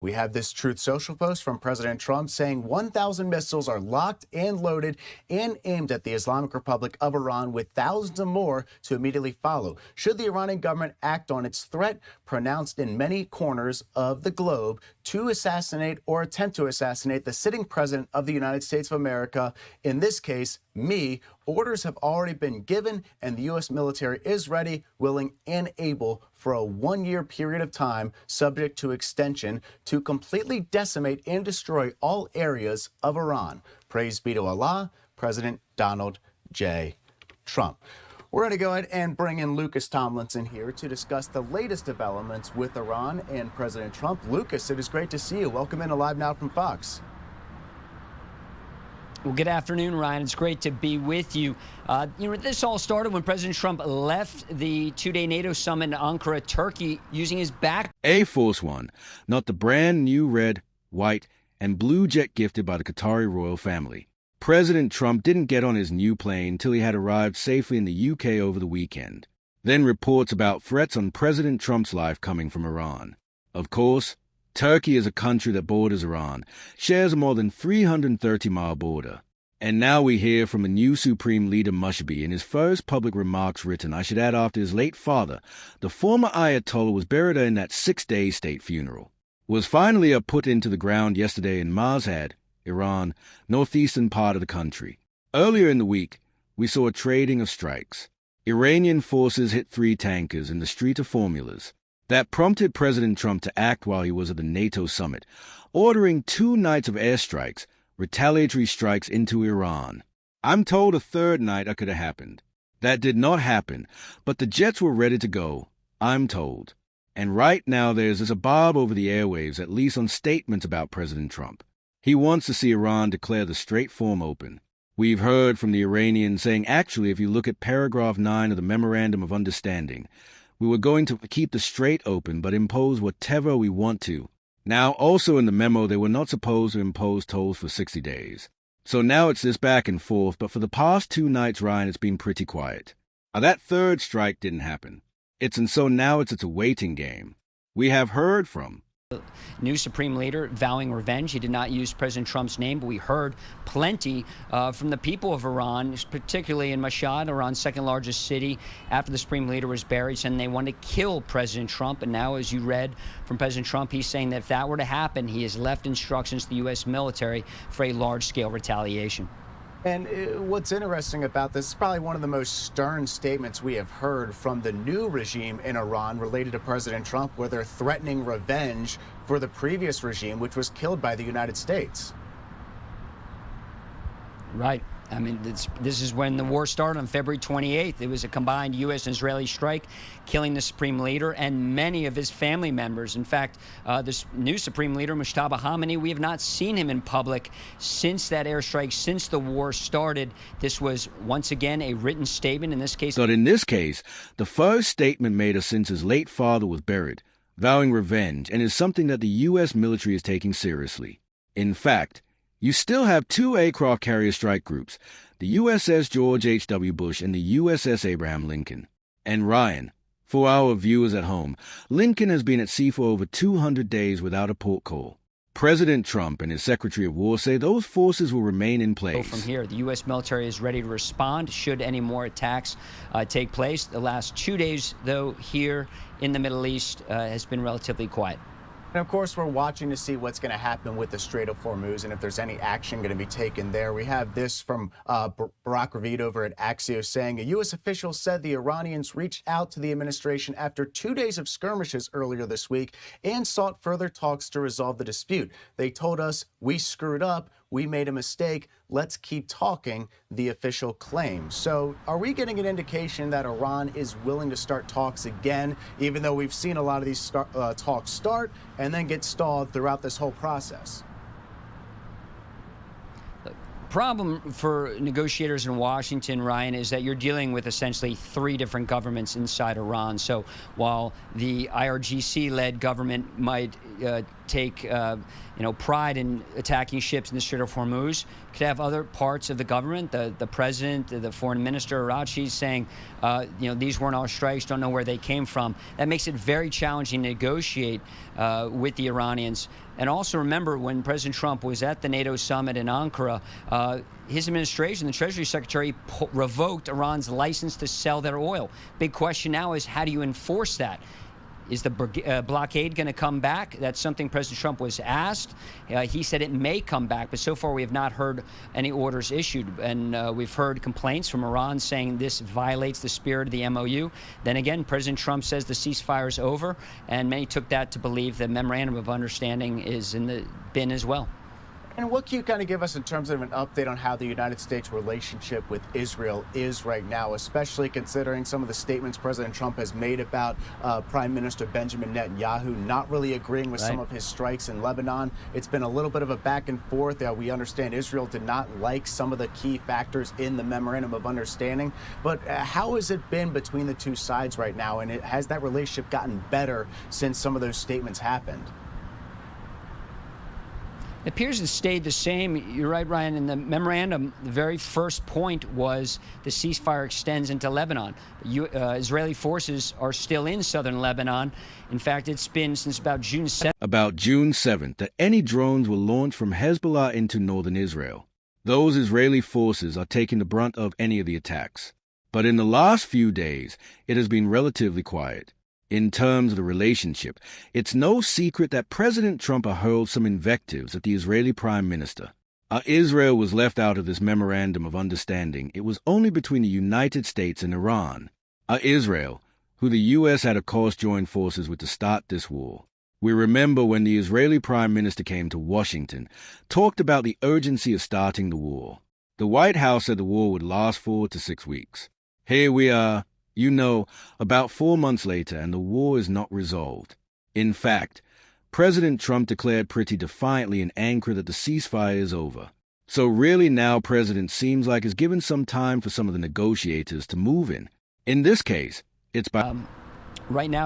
We have this Truth Social post from President Trump saying 1,000 missiles are locked and loaded and aimed at the Islamic Republic of Iran, with thousands of more to immediately follow. Should the Iranian government act on its threat, pronounced in many corners of the globe, to assassinate or attempt to assassinate the sitting president of the United States of America, in this case, me, orders have already been given and the U.S. military is ready, willing, and able for a one-year period of time, subject to extension, to completely decimate and destroy all areas of Iran. Praise be to Allah, President Donald J. Trump. We're going to go ahead and bring in Lucas Tomlinson here to discuss the latest developments with Iran and President Trump. Lucas, it is great to see you. Welcome in Alive Now from Fox. Well, good afternoon, Ryan. It's great to be with you. This all started when President Trump left the two-day NATO summit in Ankara, Turkey, using his back. Air Force One, not the brand new red, white, and blue jet gifted by the Qatari royal family. President Trump didn't get on his new plane till he had arrived safely in the UK over the weekend. Then reports about threats on President Trump's life coming from Iran. Of course, Turkey is a country that borders Iran, shares a more than 330-mile border. And now we hear from a new Supreme Leader Mushabi in his first public remarks written, I should add, after his late father, the former Ayatollah, was buried in that 6-day state funeral, was finally put into the ground yesterday in Mashhad, Iran, northeastern part of the country. Earlier in the week, we saw a trading of strikes. Iranian forces hit 3 tankers in the Strait of Formulas. That prompted President Trump to act while he was at the NATO summit, ordering 2 nights of airstrikes, retaliatory strikes into Iran. I'm told a 3rd night could have happened. That did not happen, but the jets were ready to go, I'm told. And right now there's this bob over the airwaves, at least on statements about President Trump. He wants to see Iran declare the Strait form open. We've heard from the Iranians saying, actually, if you look at paragraph 9 of the Memorandum of Understanding, we were going to keep the Strait open but impose whatever we want to. Now, also in the memo, they were not supposed to impose tolls for 60 days. So now it's this back and forth, but for the past 2 nights, Ryan, it's been pretty quiet. That 3rd strike didn't happen. So now it's a waiting game. We have heard from new Supreme Leader vowing revenge. He did not use President Trump's name, but we heard plenty from the people of Iran, particularly in Mashhad, Iran's 2nd largest city, after the Supreme Leader was buried, saying they want to kill President Trump. And now, as you read from President Trump, he's saying that if that were to happen, he has left instructions to the U.S. military for a large-scale retaliation. And what's interesting about this is probably one of the most stern statements we have heard from the new regime in Iran related to President Trump, where they're threatening revenge for the previous regime, which was killed by the United States. Right. I mean, this is when the war started on February 28th. It was a combined U.S. and Israeli strike, killing the Supreme Leader and many of his family members. In fact, this new Supreme Leader, Mujtaba Khamenei, we have not seen him in public since that airstrike, since the war started. This was, once again, a written statement, in this case. But in this case, the first statement made since his late father was buried, vowing revenge, and is something that the U.S. military is taking seriously. In fact, you still have 2 aircraft carrier strike groups, the USS George H.W. Bush and the USS Abraham Lincoln. And Ryan, for our viewers at home, Lincoln has been at sea for over 200 days without a port call. President Trump and his Secretary of War say those forces will remain in place. From here, the U.S. military is ready to respond should any more attacks take place. The last 2 days, though, here in the Middle East has been relatively quiet. And of course, we're watching to see what's going to happen with the Strait of Hormuz and if there's any action going to be taken there. We have this from Barak Ravid over at Axios saying a U.S. official said the Iranians reached out to the administration after 2 days of skirmishes earlier this week and sought further talks to resolve the dispute. They told us, we screwed up, we made a mistake, let's keep talking, the official claims. So are we getting an indication that Iran is willing to start talks again, even though we've seen a lot of these talks start and then get stalled throughout this whole process? Problem for negotiators in Washington, Ryan, is that you're dealing with essentially 3 different governments inside Iran. So while the IRGC-led government might take pride in attacking ships in the Strait of Hormuz. Could have other parts of the government, the president, the foreign minister, Arachi, saying, these weren't our strikes, don't know where they came from. That makes it very challenging to negotiate with the Iranians. And also remember, when President Trump was at the NATO summit in Ankara, his administration, the Treasury Secretary, revoked Iran's license to sell their oil. Big question now is, how do you enforce that? Is the blockade going to come back? That's something President Trump was asked. He said it may come back, but so far we have not heard any orders issued. And we've heard complaints from Iran saying this violates the spirit of the MOU. Then again, President Trump says the ceasefire is over, and many took that to believe the memorandum of understanding is in the bin as well. And what can you kind of give us in terms of an update on how the United States relationship with Israel is right now, especially considering some of the statements President Trump has made about Prime Minister Benjamin Netanyahu not really agreeing with some of his strikes in Lebanon? It's been a little bit of a back and forth. We understand Israel did not like some of the key factors in the memorandum of understanding. But how has it been between the two sides right now? And has that relationship gotten better since some of those statements happened? It appears to have stayed the same. You're right, Ryan. In the memorandum, the very first point was the ceasefire extends into Lebanon. Israeli forces are still in southern Lebanon. In fact, it's been since about June 7th. About June 7th that any drones were launched from Hezbollah into northern Israel. Those Israeli forces are taking the brunt of any of the attacks. But in the last few days, it has been relatively quiet. In terms of the relationship, it's no secret that President Trump hurled some invectives at the Israeli Prime Minister. Israel was left out of this memorandum of understanding. It was only between the United States and Iran. Israel, who the U.S. had of course joined forces with to start this war. We remember when the Israeli Prime Minister came to Washington, talked about the urgency of starting the war. The White House said the war would last 4 to 6 weeks. Here we are, about 4 months later, and the war is not resolved. In fact, President Trump declared pretty defiantly in Ankara that the ceasefire is over. So really now President seems like has given some time for some of the negotiators to move in. In this case, it's by... Right now,